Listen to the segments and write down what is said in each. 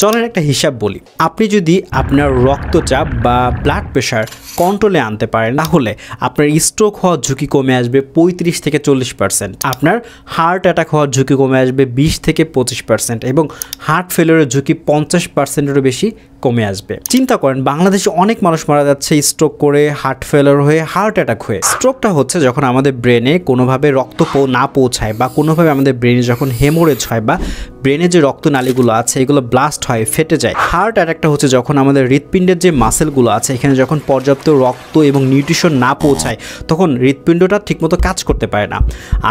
চলেন একটা হিসাব বলি। আপনি যদি আপনার রক্তচাপ বা ব্লাড প্রেশার কন্ট্রোলে আনতে পারেন তাহলে আপনার স্ট্রোক হওয়ার ঝুঁকি কমে আসবে 35 থেকে 40%, আপনার হার্ট অ্যাটাক হওয়ার ঝুঁকি কমে আসবে 20 থেকে 25% এবং হার্ট ফেলিওরের ঝুঁকি 50%-এরও বেশি কমে আসবে। চিন্তা করেন বাংলাদেশে অনেক মানুষ মারা যাচ্ছে স্ট্রোক করে, হার্ট ফেলিওর হয়ে, হার্ট অ্যাটাক হয়ে। স্ট্রোকটা হচ্ছে যখন আমাদের ব্রেনে কোনোভাবে রক্ত না পৌঁছায় বা কোনোভাবে আমাদের ব্রেনে যখন হেমোরেজ হয় বা ব্রেনে যে রক্তনালীগুলো আছে এগুলো ব্লাস্ট হয়, ফেটে যায়। হার্ট অ্যাটাকটা হচ্ছে যখন আমাদের হৃৎপিণ্ডের যে মাসেলগুলো আছে এখানে যখন পর্যাপ্ত রক্ত এবং নিউট্রিশন না পৌঁছায় তখন হৃৎপিণ্ডটা ঠিকমতো কাজ করতে পারে না।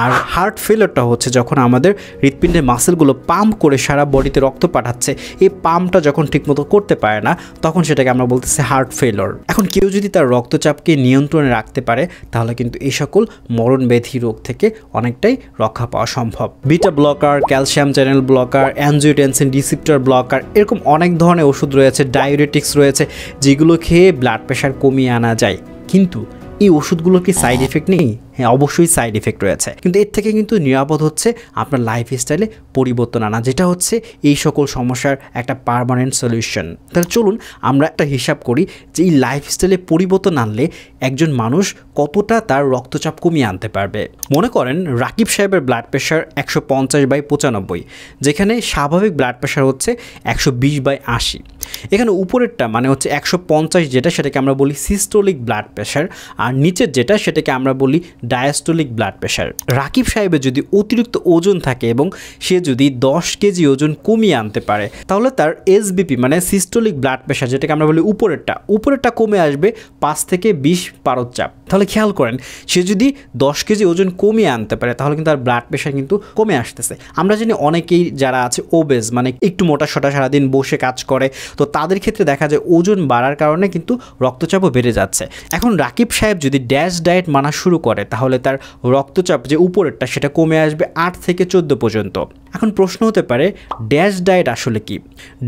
আর হার্ট ফেলিওরটা হচ্ছে যখন আমাদের হৃৎপিণ্ডের মাসেলগুলো পাম্প করে সারা বডিতে রক্ত পাঠাচ্ছে, এই পাম্পটা যখন ঠিকমতো করতে পারে না তখন সেটাকে আমরা বলতেছি হার্ট ফেলিওর। এখন কেউ যদি তার রক্তচাপকে নিয়ন্ত্রণে রাখতে পারে তাহলে কিন্তু এই সকল মরণব্যাধি রোগ থেকে অনেকটাই রক্ষা পাওয়া সম্ভব। Beta blocker, calcium channel blocker, angiotensin receptor blocker, এরকম অনেক ধরনের ওষুধ রয়েছে, ডায়োরেটিক্স রয়েছে যেগুলো খেয়ে ব্লাড প্রেশার কমিয়ে আনা যায়। কিন্তু এই ওষুধগুলোর কি সাইড এফেক্ট নেই? হ্যাঁ, অবশ্যই সাইড এফেক্ট রয়েছে, কিন্তু এর থেকে কিন্তু নিরাপদ হচ্ছে আপনার লাইফস্টাইলে পরিবর্তন আনা, যেটা হচ্ছে এই সকল সমস্যার একটা পার্মানেন্ট সলিউশন। তাহলে চলুন আমরা একটা হিসাব করি যে এই লাইফস্টাইলে পরিবর্তন আনলে একজন মানুষ কতটা তার রক্তচাপ কমিয়ে আনতে পারবে। মনে করেন রাকিব সাহেবের ব্লাড প্রেশার 150/95, যেখানে স্বাভাবিক ব্লাড প্রেশার হচ্ছে 120/80। এখানে উপরেরটা মানে হচ্ছে 150 যেটা, সেটাকে আমরা বলি সিস্টোলিক ব্লাড প্রেশার, আর নিচের যেটা সেটাকে আমরা বলি ডায়াস্টোলিক ব্লাড প্রেশার। রাকিব সাহেবের যদি অতিরিক্ত ওজন থাকে এবং সে যদি 10 কেজি ওজন কমিয়ে আনতে পারে তাহলে তার এসবিপি মানে সিস্টোলিক ব্লাড প্রেশার, যেটাকে আমরা বলি উপরেরটা কমে আসবে 5 থেকে 20 পারদ-চাপ। তাহলে খেয়াল করেন সে যদি 10 কেজি ওজন কমিয়ে আনতে পারে তাহলে কিন্তু তার ব্লাড প্রেশার কিন্তু কমে আসতেছে। আমরা জানি অনেকেই যারা আছে ওবেজ মানে একটু মোটা সোটা সারাদিন বসে কাজ করে, তো তাদের ক্ষেত্রে দেখা যায় ওজন বাড়ার কারণে কিন্তু রক্তচাপও বেড়ে যাচ্ছে। এখন রাকিব সাহেব যদি ড্যাশ ডায়েট মানা শুরু করে তাহলে তার রক্তচাপ যে উপরেরটা সেটা কমে আসবে 8 থেকে 14 পর্যন্ত। এখন প্রশ্ন হতে পারে ড্যাশ ডায়েট আসলে কি?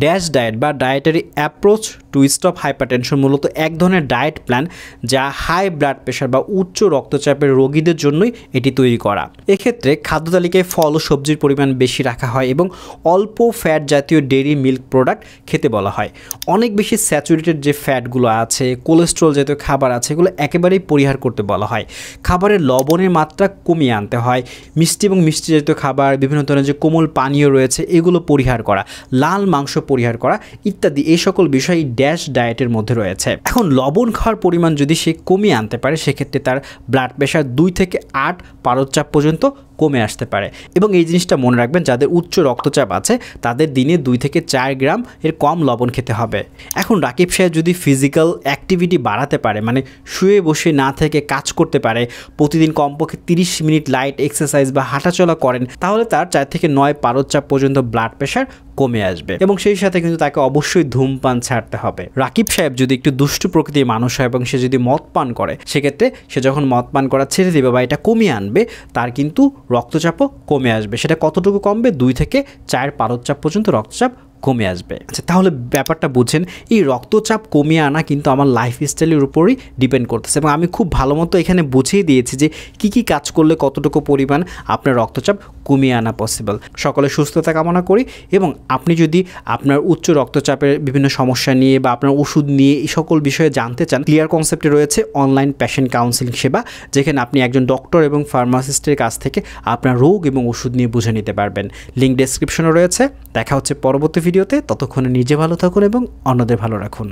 ড্যাশ ডায়েট বা dietary approach to stop hypertension মূলত এক ধরনের ডায়েট প্ল্যান যা হাই ব্লাড প্রেশার বা উচ্চ রক্তচাপের রোগীদের জন্যই এটি তৈরি করা। এক্ষেত্রে খাদ্য তালিকায় ফল ও সবজির পরিমাণ বেশি রাখা হয় এবং অল্প ফ্যাট জাতীয় ডেইরি মিল্ক প্রোডাক্ট খেতে বলা হয়। অনেক বেশি স্যাচুরেটেড যে ফ্যাটগুলো আছে, কোলেস্ট্রল জাতীয় খাবার আছে, এগুলো একেবারেই পরিহার করতে বলা হয়। খাবারের লবণের মাত্রা কমিয়ে আনতে হয়। মিষ্টি এবং মিষ্টি জাতীয় খাবার, বিভিন্ন ধরনের যে কোমল পানীয় রয়েছে এগুলো পরিহার করা, লাল মাংস পরিহার করা ইত্যাদি, এই সকল বিষয় ড্যাশ ডায়েটের মধ্যে রয়েছে। এখন লবণ খাওয়ার পরিমাণ যদি সে কমিয়ে আনতে পারে সেক্ষেত্রে তার ব্লাড প্রেশার 2 থেকে 8 পারদ-চাপ পর্যন্ত কমে আসতে পারে। এবং এই জিনিসটা মনে রাখবেন, যাদের উচ্চ রক্তচাপ আছে তাদের দিনে 2 থেকে 4 গ্রাম এর কম লবণ খেতে হবে। এখন রাকিব সাহেব যদি ফিজিক্যাল অ্যাক্টিভিটি বাড়াতে পারে, মানে শুয়ে বসে না থেকে কাজ করতে পারে, প্রতিদিন কমপক্ষে 30 মিনিট লাইট এক্সারসাইজ বা হাঁটাচলা করেন তাহলে তার 4 থেকে 9 পারদ-চাপ পর্যন্ত ব্লাড প্রেশার কমে আসবে। এবং সেই সাথে কিন্তু তাকে অবশ্যই ধূমপান ছাড়তে হবে। রাকিব সাহেব যদি একটু দুষ্টু প্রকৃতির মানুষ হয় এবং সে যদি মদ পান করে সেক্ষেত্রে সে যখন মদ পান করা ছেড়ে দেবে বা এটা কমিয়ে আনবে তার কিন্তু রক্তচাপও কমে আসবে। সেটা কতটুকু কমবে? 2 থেকে 4 পারদ-চাপ পর্যন্ত রক্তচাপ কমে আসবে। আচ্ছা, তাহলে ব্যাপারটা বুঝছেন, এই রক্তচাপ কমিয়ে আনা কিন্তু আমার লাইফস্টাইলের উপরই ডিপেন্ড করতেছে এবং আমি খুব ভালো মতো এখানে বুঝিয়ে দিয়েছি যে কী কাজ করলে কতটুকু পরিমাণ আপনার রক্তচাপ কমিয়ে আনা পসিবল। সকলে সুস্থতা কামনা করি এবং আপনি যদি আপনার উচ্চ রক্তচাপের বিভিন্ন সমস্যা নিয়ে বা আপনার ওষুধ নিয়ে এই সকল বিষয়ে জানতে চান, ক্লিয়ার কনসেপ্টে রয়েছে অনলাইন পেশেন্ট কাউন্সেলিং সেবা, যেখানে আপনি একজন ডক্টর এবং ফার্মাসিস্টের কাছ থেকে আপনার রোগ এবং ওষুধ নিয়ে বুঝে নিতে পারবেন। লিঙ্ক ডেসক্রিপশনে রয়েছে। দেখা হচ্ছে পরবর্তী ভিডিওতে। ততক্ষণে নিজে ভালো থাকুন এবং অন্যদের ভালো রাখুন।